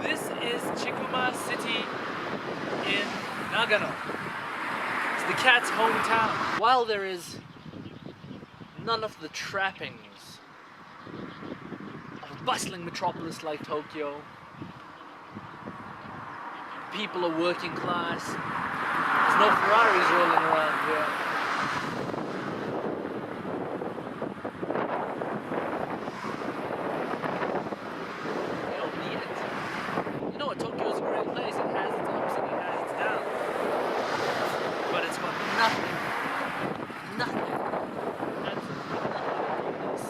This is Chikuma City in Nagano. It's the cat's hometown. While there is none of the trappings of a bustling metropolis like Tokyo, people are working class. There's no Ferraris rolling around here. You don't need it. You know what? Tokyo is a great place. It has its ups and it has its downs. But it's got nothing. Nothing. Absolutely nothing like this.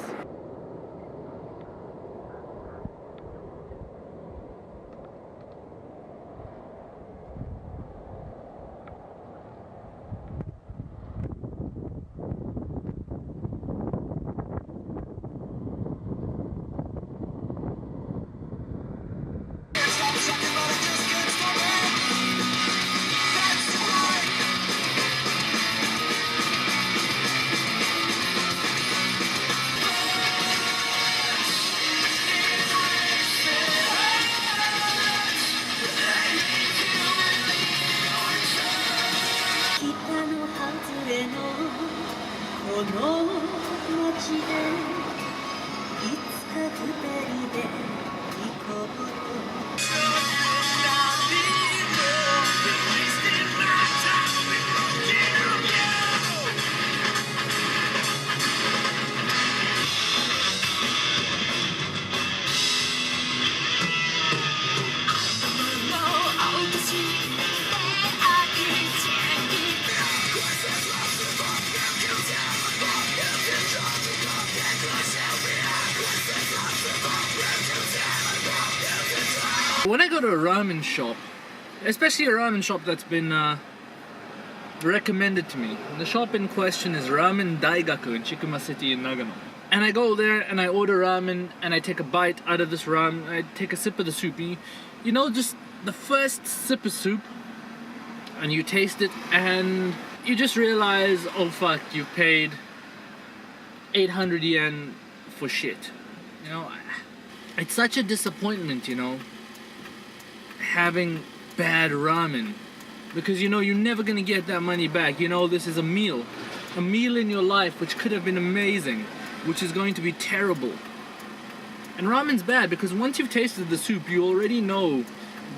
When I go to a ramen shop, especially a ramen shop that's been recommended to me, and the shop in question is Ramen Daigaku in Chikuma City in Nagano. And I go there and I order ramen and I take a bite out of this ramen, I take a sip of the soup. You know, just the first sip of soup, and you taste it and you just realize, oh fuck, you've paid 800 yen for shit. You know, it's such a disappointment, you know, having bad ramen, because you know you're never gonna get that money back. You know, this is a meal in your life which could have been amazing, which is going to be terrible. And ramen's bad because once you've tasted the soup, you already know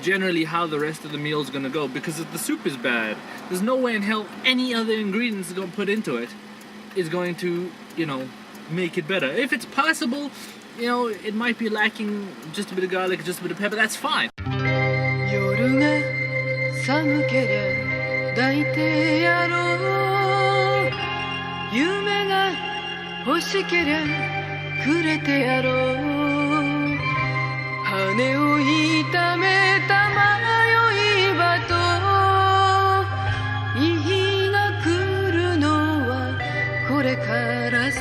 generally how the rest of the meal is gonna go, because if the soup is bad, there's no way in hell any other ingredients going to put into it is going to, you know, make it better. If it's possible, you know, it might be lacking just a bit of garlic, just a bit of pepper, that's fine. 夜が寒けりゃ抱いてやろう夢が欲しけりゃくれてやろう羽を痛めた迷い場といい日が来るのはこれからさ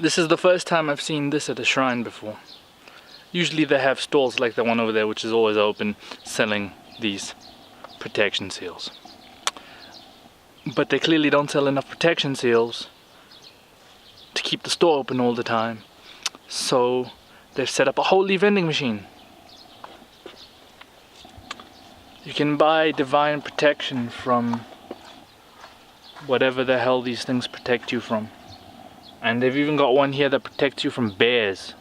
This is the first time I've seen this at a shrine before. Usually they have stalls like the one over there, which is always open, selling these protection seals. But they clearly don't sell enough protection seals to keep the store open all the time. So they've set up a holy vending machine. You can buy divine protection from whatever the hell these things protect you from. And they've even got one here that protects you from bears.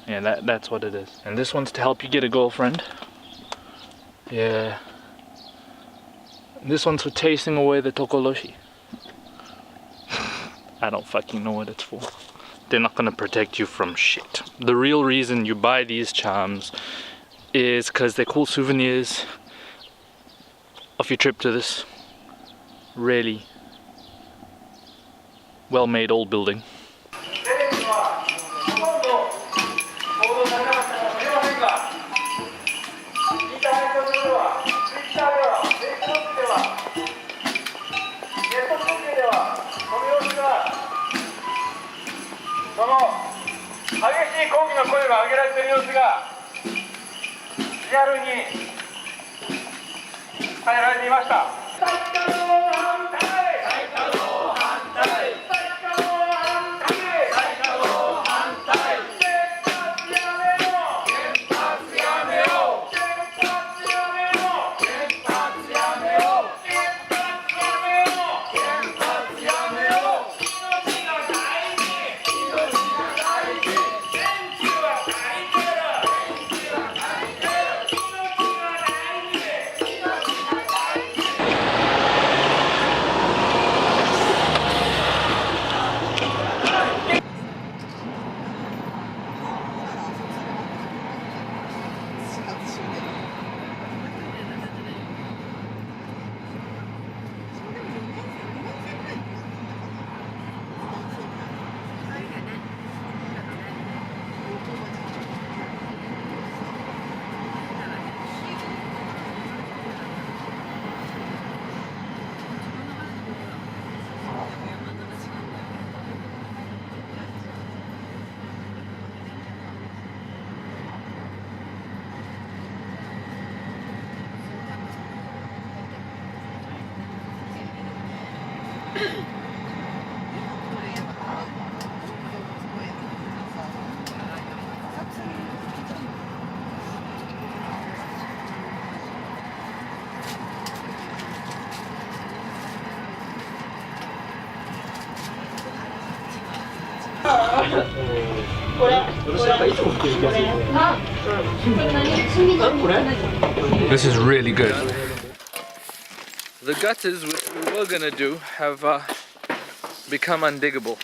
Yeah, that's what it is. And this one's to help you get a girlfriend. Yeah. And this one's for chasing away the tokoroshi. I don't fucking know what it's for. They're not gonna protect you from shit. The real reason you buy these charms is because they're cool souvenirs of your trip to this really well-made old building. の激しい抗議の声が上げられている様子がリアルに伝えられていました。This is really good. The gutters, which we were gonna do, have become undiggable.